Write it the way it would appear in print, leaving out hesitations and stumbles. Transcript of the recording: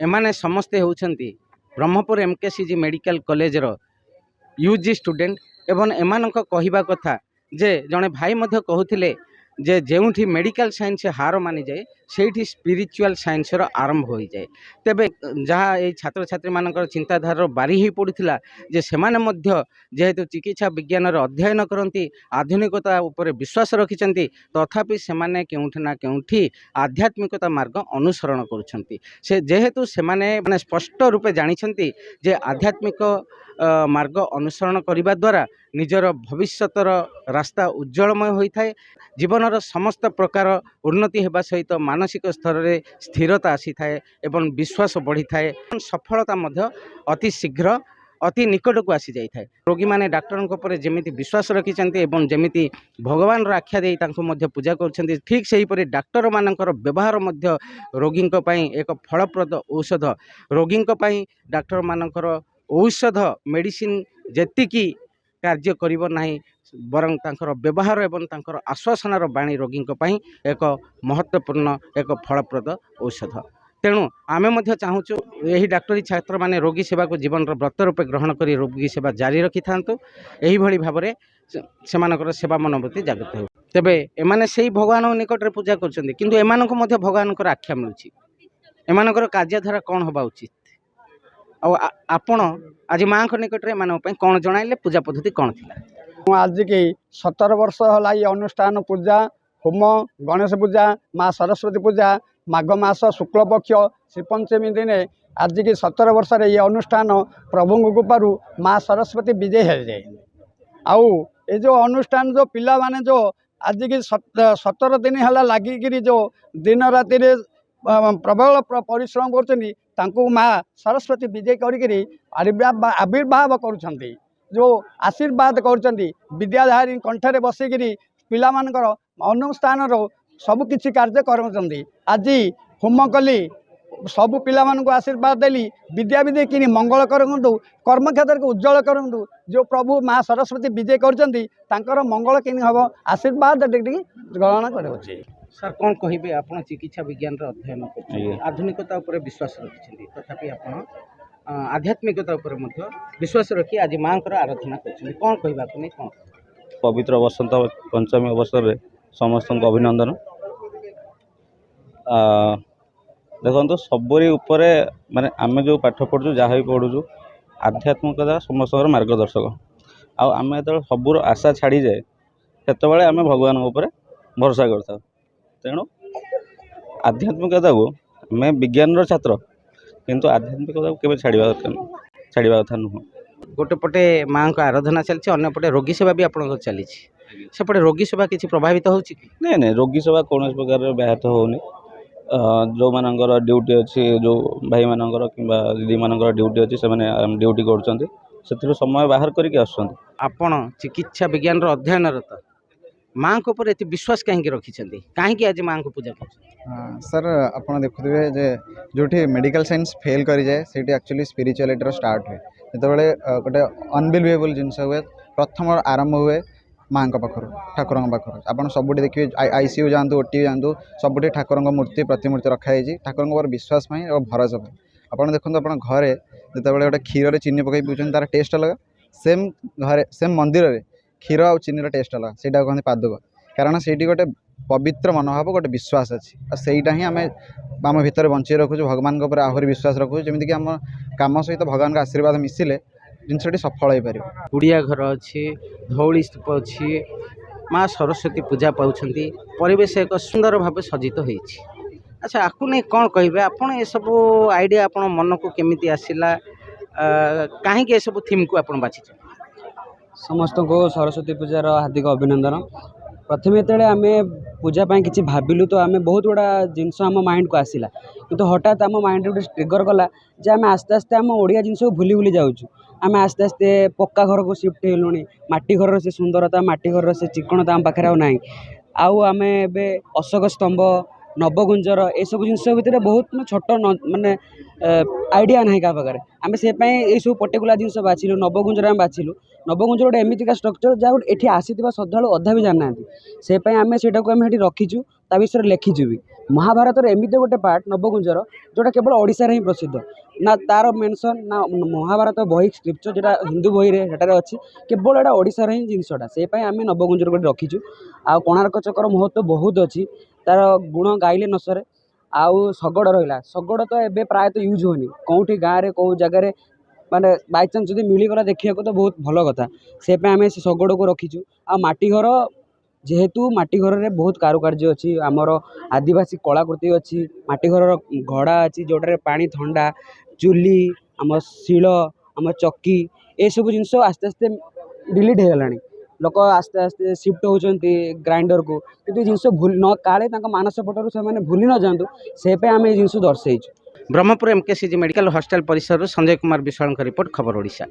एमाने समस्ते होउछंती Brahmapur MKCG medical college रो UG student एवं एमानक कहिबा कथा जे जने भाई मध्य कहूथिले जे जेउठी मेडिकल साइंस हार मानि जाए सेठी स्पिरिचुअल साइंस रो आरंभ हो जाए। तेबे जहाँ ये छात्र छात्री मानकर चिंताधारा बारी ही पड़ुथिला जे सेमाने मध्य जेहेतु चिकित्सा विज्ञान रो अध्ययन करती आधुनिकता उपर विश्वास रखिछंती तथापि सेमाने केउठी ना केउठी आध्यात्मिकता मार्ग अनुसरण करुछंती। से जेहेतु सेमाने माने स्पष्ट रूपे जानिछंती जे आध्यात्मिक मार्ग अनुसरण करने द्वारा निजर भविष्यतर रास्ता उज्जवलमय होता है। जीवनर समस्त प्रकार उन्नति होगा सहित मानसिक स्तर में स्थिरता आसी थाए एवं विश्वास बढ़ी थाए सफलता मध्य अति शीघ्र अति निकट को आसी जाए। रोगी माने डाक्टर जमी विश्वास रखिंट जमी भगवान आख्या दे पूजा कर ठीक से हीपरि डाक्टर मानकर व्यवहार रोगी एक फलप्रद औषध रोगी डाक्टर मानकर औषध मेडिसिन जेतिकी कार्य करिबो नाही बरं तांकर व्यवहार एवं तांकर आश्वासनार बाणी रोगी एक महत्वपूर्ण एक फलप्रद औषध। तेणु आमे मध्य चाहूँ यही डाक्टरी छात्र माने रोगी सेवा को जीवन व्रत रूपे ग्रहण कर रोगी सेवा जारी रखि थांतु एही भली भाबरे सेमानकर सेवा मनोवृत्ति जागृत हो। तेबे एमाने सेही भगवान निकट रे पूजा करछन्ती किंतु एमानक मध्य भगवानकर आख्या मिलुछि एमानकर कार्यधारा कोन होबा उचित आपण आज माँ निकट में एम कौन जन पूजा पद्धति कौन थी आज की 17 वर्ष है ये अनुष्ठान पूजा होम गणेश पूजा माँ सरस्वती पूजा माघ मास शुक्ल पक्ष श्रीपंचमी दिन आज की 17 वर्ष ये अनुष्ठान प्रभु कृपारू माँ सरस्वती विजय है जाए आउ ये जो अनुष्ठान जो पिला माने जो आज की 17 दिन है लगिकी जो दिन राति प्रबल परिश्रम कर माँ सरस्वती विजय करी आविर्भाव कर जो आशीर्वाद कर विद्याधारी कंठरे बसिकी पिला मानकर अनुष्ठान सबकि कार्य कर आज होम कली सबू पिला मानक आशीर्वाद देली विद्या विद्या कि मंगल करूँ कर्मक्षेत्र को उज्जवल करूँ जो प्रभु माँ सरस्वती विजय कर मंगल कि हम आशीर्वाद ग्रहण कर सर कौन कहे आप चिकित्सा विज्ञान अध्ययन कर आधुनिकता उपर विश्वास रखिंट तथापि आप आध्यात्मिकता उपर विश्वास रखी आज माँ को आराधना कर कौन कहवा नहीं कौन पवित्र बसंत पंचमी अवसर में समस्त को अभिनंदन। देखो सबरी उपरे माने आम जो पाठ पढ़ु जहाँ भी पढ़ु आध्यात्मिकता समस्त मार्गदर्शक आम जो सबूर आशा छाड़ी जाए से आम भगवान उपर भरोसा करता तेणु आध्यात्मिकता को आम विज्ञान छात्र किंतु आध्यात्मिकता को छाड़ा कथा नुह गोटे पटे माँ को आराधना चलती अंपटे रोगी सेवा भी आप चली सेपटे रोगी सेवा किसी प्रभावित हो नहीं रोगी सेवा कौन प्रकार व्याहत होनी जो मानकर ड्यूटी अच्छी जो भाई मानकर कि दीदी मानकर ड्यूटी अच्छी से ड्यूटी कर समय बाहर करके आपण चिकित्सा विज्ञान अध्ययनरत माँ को ऊपर विश्वास कहीं रखिंट कहीं आज माँ को पूजा कर सर आप देखुए जे जो मेडिकल साइंस फेल कर जाए से एक्चुअली स्पिरिचुअलिटी स्टार्ट हुए जो गोटे अनबिलीवेबल जिनस हुए प्रथम आरंभ हुए माँ पाखर ठाकुर पाखर आप सब देखिए आईसीयू जातु ओटी जातु सबुठी ठाकुर मूर्ति प्रतिमूर्ति रखाई ठाकुर विश्वास और भरोसा आप देखो आप घरे जो गोटे क्षीर में चीनी पकई पीछे तार टेस्ट अलग सेम घरे सेम मंदिर में क्षीर आ चीनी टेस्ट अलग से कहते पादुक कारण से गोटे पवित्र मनोभाव गोटे विश्वास अच्छी सेटा ही आम आम भितर बंची रखुँ भगवान आहरी विश्वास रखुँ जमीक आम कम सहित भगवान का आशीर्वाद मिसिले जिनसटी सफल हो पार गुड़िया घर अच्छी धौली स्तूप अच्छी माँ सरस्वती पूजा पाँच परिवेश एक सुंदर भाव सज्जित हो। अच्छा आपको नहीं कौन कहे आप सब आइडिया आप मन को केमी आसला कहीं सब थीम को आप बाछी समस्त को सरस्वती पूजार हार्दिक अभिनंदन। प्रथम जो आम पूजापाई कि भाविलु तो आम बहुत गुड़ा जिनस आम माइंड को आसला किंतु हठात आम माइंड गोटे ट्रिगर कला जे आम आस्ते आस्ते आम ओडिया जिनस भूली भूली जाऊँ आम आस्ते आस्ते पक्का घर को शिफ्ट हेलु माटी घर से सुंदरता माटी घर से चिकणता आम पाखे ना आम अशोक स्तंभ नवगुंजर ये सब जिन भितर बहुत छोट माने आइडिया ना क्या पाखे आम से सब पर्टिकुलर जिन बाछिलु नवगुंजर आम बाछिलु नवगुंजर गोटे एमतीका स्ट्रक्चर जहाँ एठी आसी श्रद्धा अधा भी जाना से आम से रखीचु ता विषय लिखीचु भी महाभारत एमती गोटे पार्ट नवकुंजर जोटा केवल ओडिशा ही प्रसिद्ध ना तार मेंशन ना महाभारत बही स्क्रिप्चर जोटा हिंदू बही सेटार अच्छी केवल एटा ओडिशा ही जिनसटा से आम नवकुंजर गोटे रखीचु आ कोणार्क चक्र महत्व बहुत अच्छी तार गुण गाइले न सरे आउ शगड़ रहा शगड़ तो एबे प्रायतः यूज होनी कौटी गाँव में कौ जगार माने बाई चान्स जब मिलगला देखा तो बहुत भल कथा से आम से शगड़ को रखीचु आ माटी घर जेहेतु माटी घर में बहुत कारुकार्य अच्छी आमर आदिवासी कलाकृति अच्छी माटी घर घड़ा अच्छी जोटार पानी ठंडा चुली आम शिल आम चक्की ये सब जिनस आस्ते आस्ते डिलीट हो गलानी लोक आस्ते आस्ते शिफ्ट होती ग्राइंडर को कि जिनस भूल न काले मानस पटरू से भूली न जातु से आम ये जिन दर्शेचु। ब्रह्मपुर एमकेसीजी मेडिकल हॉस्टल परिसर संजय कुमार विश्वाल रिपोर्ट खबर ओडिशा।